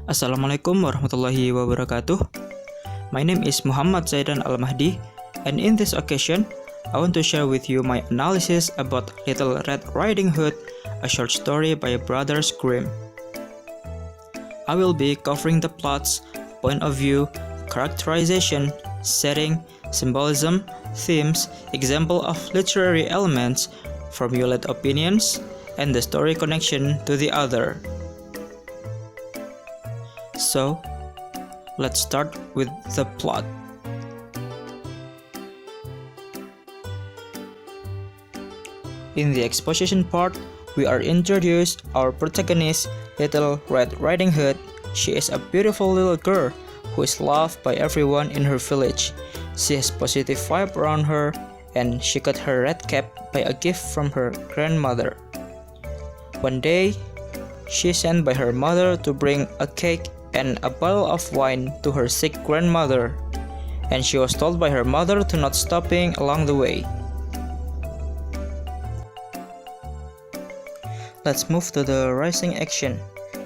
Assalamualaikum warahmatullahi wabarakatuh. My name is Muhammad Zaidan Almahdi, and in this occasion, I want to share with you my analysis about Little Red Riding Hood, a short story by Brothers Grimm. I will be covering the plots, point of view, characterization, setting, symbolism, themes, example of literary elements, formulate opinions, and the story connection to the other. So, let's start with the plot. In the exposition part, we are introduced our protagonist, Little Red Riding Hood. She is a beautiful little girl who is loved by everyone in her village. She has positive vibe around her, and she got her red cap by a gift from her grandmother. One day, she is sent by her mother to bring a cake and a bottle of wine to her sick grandmother, and she was told by her mother to not stopping along the way. Let's move to the rising action.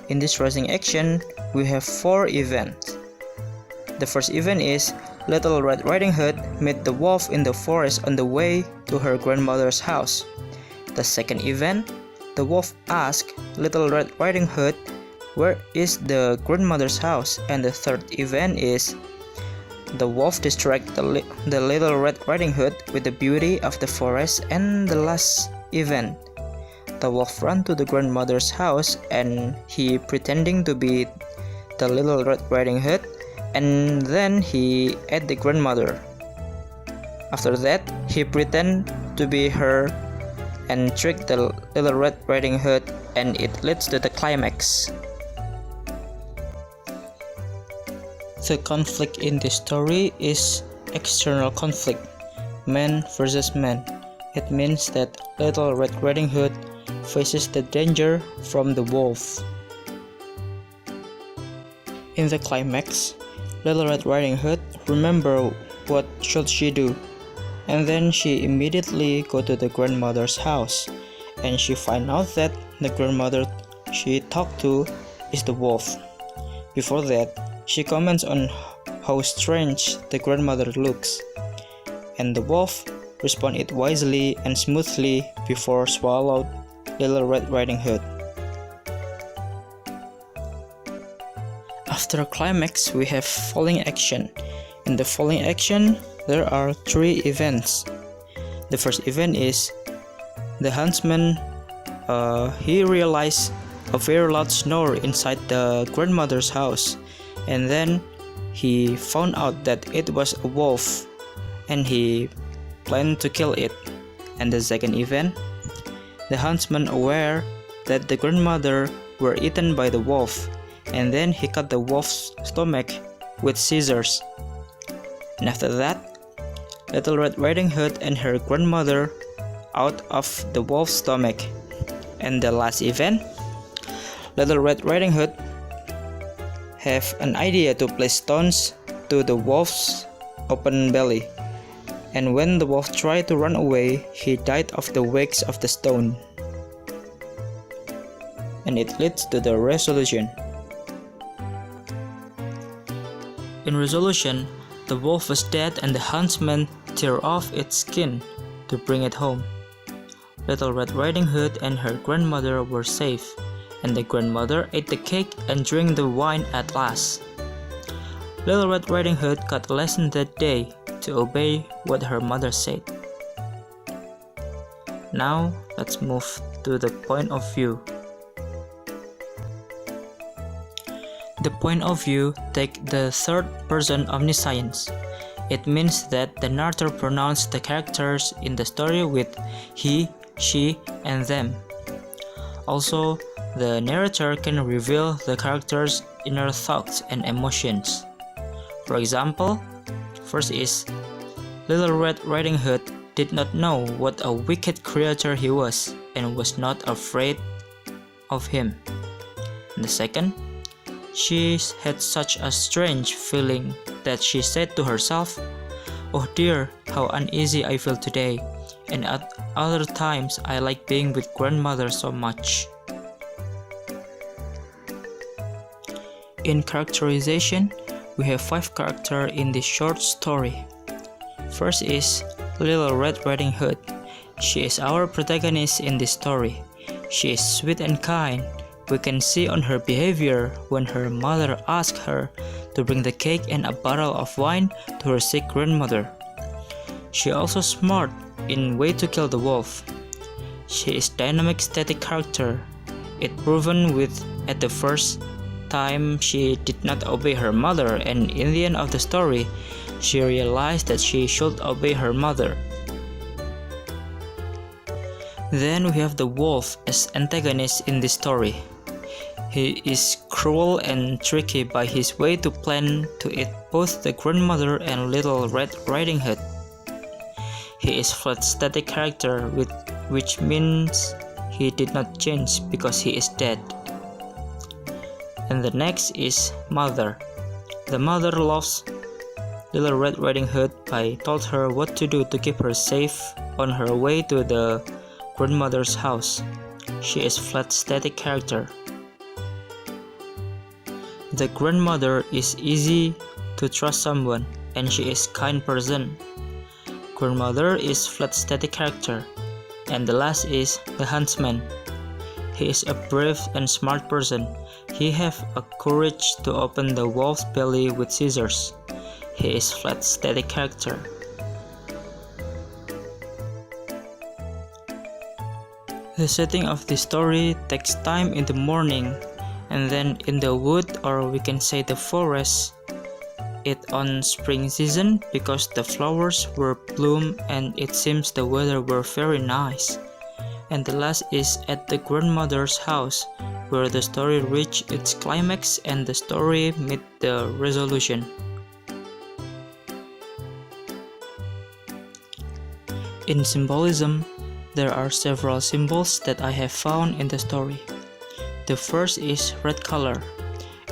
In this rising action, we have 4 events. The first event is Little Red Riding Hood met the wolf in the forest on the way to her grandmother's house. The second event, the wolf asked Little Red Riding Hood, "Where is the grandmother's house?" And the third event is the wolf distracts the Little Red Riding Hood with the beauty of the forest. And the last event, the wolf ran to the grandmother's house and he pretending to be the Little Red Riding Hood, and then he ate the grandmother. After that, he pretend to be her and tricked the Little Red Riding Hood, and it leads to the climax. The conflict in this story is external conflict, man versus man. It means that Little Red Riding Hood faces the danger from the wolf. In the climax, Little Red Riding Hood remember what should she do, and then she immediately go to the grandmother's house, and she find out that the grandmother she talked to is the wolf. Before that, she comments on how strange the grandmother looks, and the wolf respond it wisely and smoothly before swallowed Little Red Riding Hood. After climax, we have falling action. In the falling action, there are 3 events. The first event is the huntsman. He realized a very loud snore inside the grandmother's house, and then he found out that it was a wolf, and he planned to kill it. And the second event, the huntsman aware that the grandmother were eaten by the wolf, and then he cut the wolf's stomach with scissors. And after that, Little Red Riding Hood and her grandmother out of the wolf's stomach. And the last event, Little Red Riding Hood have an idea to place stones to the wolf's open belly, and when the wolf tried to run away, he died of the wakes of the stone. And it leads to the resolution. In resolution, the wolf was dead and the huntsman tore off its skin to bring it home. Little Red Riding Hood and her grandmother were safe, and the grandmother ate the cake and drank the wine at last. Little Red Riding Hood got a lesson that day to obey what her mother said. Now, let's move to the point of view. The point of view take the third person omniscience. It means that the narrator pronounced the characters in the story with he, she, and them. Also, the narrator can reveal the characters' inner thoughts and emotions. For example, first is Little Red Riding Hood did not know what a wicked creature he was and was not afraid of him. And the second, she had such a strange feeling that she said to herself, "Oh dear, how uneasy I feel today, and at other times I like being with grandmother so much." In characterization, we have 5 characters in this short story. First is Little Red Riding Hood. She is our protagonist in this story. She is sweet and kind. We can see on her behavior when her mother asks her to bring the cake and a bottle of wine to her sick grandmother. She also smart in way to kill the wolf. She is dynamic static character. It proven with at the first time she did not obey her mother, and in the end of the story she realized that she should obey her mother. Then we have the wolf as antagonist in this story. He is cruel and tricky by his way to plan to eat both the grandmother and Little Red Riding Hood. He is flat static character, which means he did not change because he is dead. And the next is Mother. The mother loves Little Red Riding Hood by told her what to do to keep her safe on her way to the grandmother's house. She is flat static character. The grandmother is easy to trust someone, and she is kind person. Grandmother is flat static character. And the last is the huntsman. He is a brave and smart person. He have a courage to open the wolf's belly with scissors. He is flat static character. The setting of the story takes time in the morning, and then in the wood, or we can say the forest, it on spring season because the flowers were bloom and it seems the weather were very nice. And the last is at the grandmother's house, where the story reached its climax and the story met the resolution. In symbolism, there are several symbols that I have found in the story. The first is red color.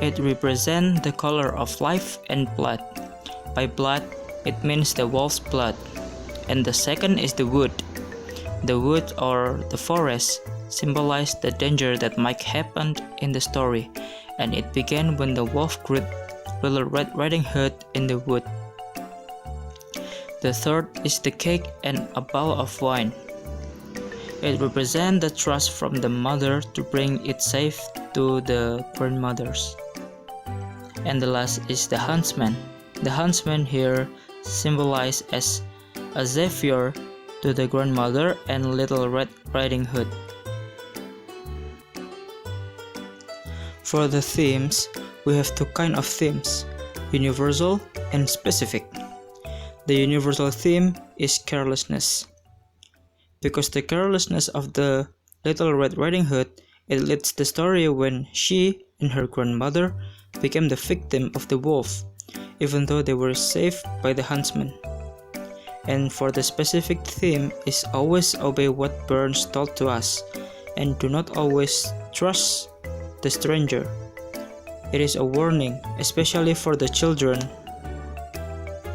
It represents the color of life and blood. By blood, it means the wolf's blood. And the second is the wood. The wood or the forest symbolize the danger that might happen in the story, and it began when the wolf gripped Little Red Riding Hood in the wood. The third is the cake and a bowl of wine. It represents the trust from the mother to bring it safe to the grandmothers. And the last is the huntsman. The huntsman here symbolized as a savior to the grandmother and Little Red Riding Hood. For the themes, we have two kinds of themes, universal and specific. The universal theme is carelessness. Because the carelessness of the Little Red Riding Hood, it leads the story when she and her grandmother became the victim of the wolf, even though they were saved by the huntsman. And for the specific theme is always obey what parents told to us, and do not always trust the stranger. It is a warning, especially for the children,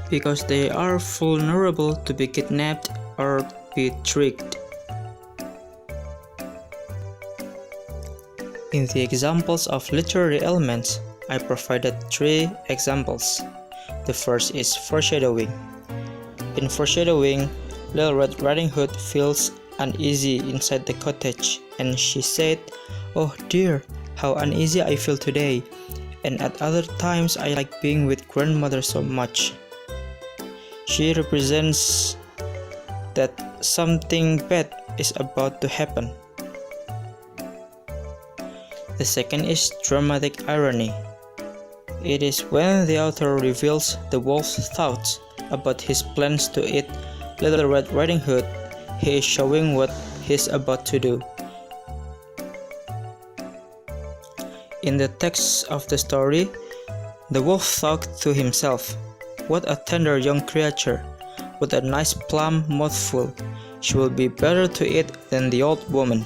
because they are vulnerable to be kidnapped or be tricked. In the examples of literary elements, I provided 3 examples. The first is foreshadowing. In foreshadowing, Little Red Riding Hood feels uneasy inside the cottage, and she said, "Oh dear, how uneasy I feel today, and at other times I like being with grandmother so much." She represents that something bad is about to happen. The second is dramatic irony. It is when the author reveals the wolf's thoughts about his plans to eat Little Red Riding Hood. He is showing what he is about to do. In the text of the story, the wolf thought to himself, "What a tender young creature, with a nice plump mouthful. She will be better to eat than the old woman.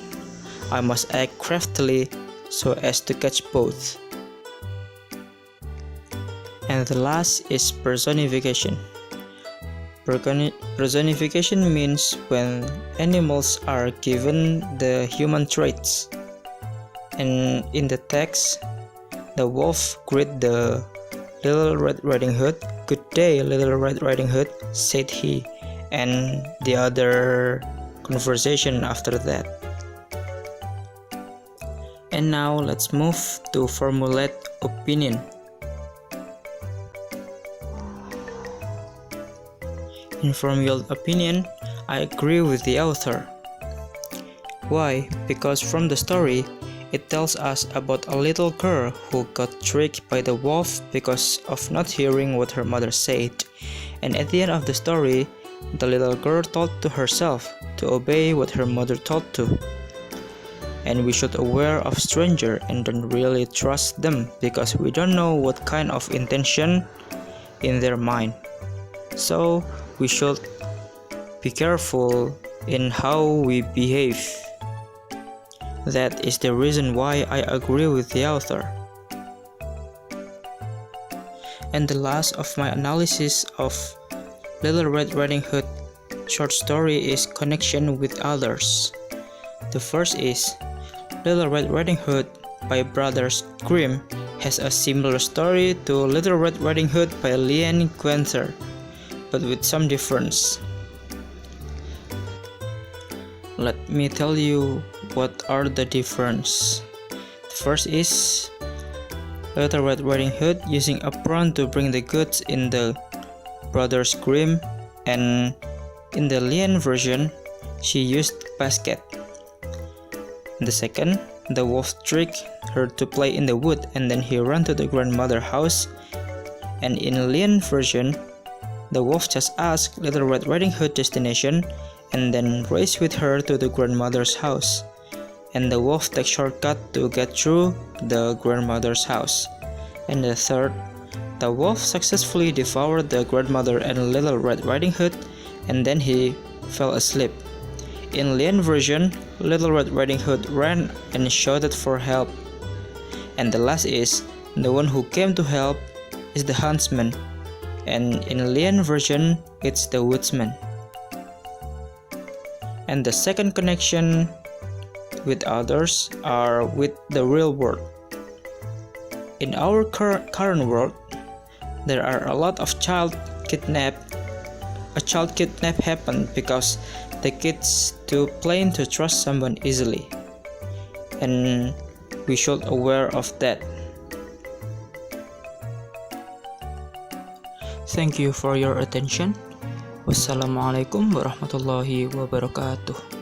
I must act craftily so as to catch both." And the last is personification. Personification means when animals are given the human traits. And in the text, the wolf greeted the Little Red Riding Hood. "Good day, Little Red Riding Hood," said he, and the other conversation after that. And now let's move to formulate opinion. In formulate opinion, I agree with the author. Why? Because from the story, it tells us about a little girl who got tricked by the wolf because of not hearing what her mother said. And at the end of the story, the little girl thought to herself to obey what her mother told to. And we should aware of stranger and don't really trust them because we don't know what kind of intention in their mind. So we should be careful in how we behave. That is the reason why I agree with the author. And the last of my analysis of Little Red Riding Hood short story is connection with others. The first is Little Red Riding Hood by brothers Grimm has a similar story to Little Red Riding Hood by Liane Guenther, but with some difference. Let me tell you what are the difference. The first is Little Red Riding Hood using a prawn to bring the goods in the Brothers Grimm, and in the Liane version, she used basket. The second, the wolf tricked her to play in the wood and then he ran to the grandmother house, and in Liane version, the wolf just asked Little Red Riding Hood destination and then raced with her to the grandmother's house, and the wolf takes shortcut to get through the grandmother's house. And the third, the wolf successfully devoured the grandmother and Little Red Riding Hood, and then he fell asleep. In Liane version, Little Red Riding Hood ran and shouted for help. And the last is, the one who came to help is the huntsman, and in Liane version, it's the woodsman. And the second connection with others are with the real world. In our current world, there are a lot of child kidnap happened because the kids too plain to trust someone easily, and we should aware of that. Thank you for your attention. Wassalamualaikum warahmatullahi wabarakatuh.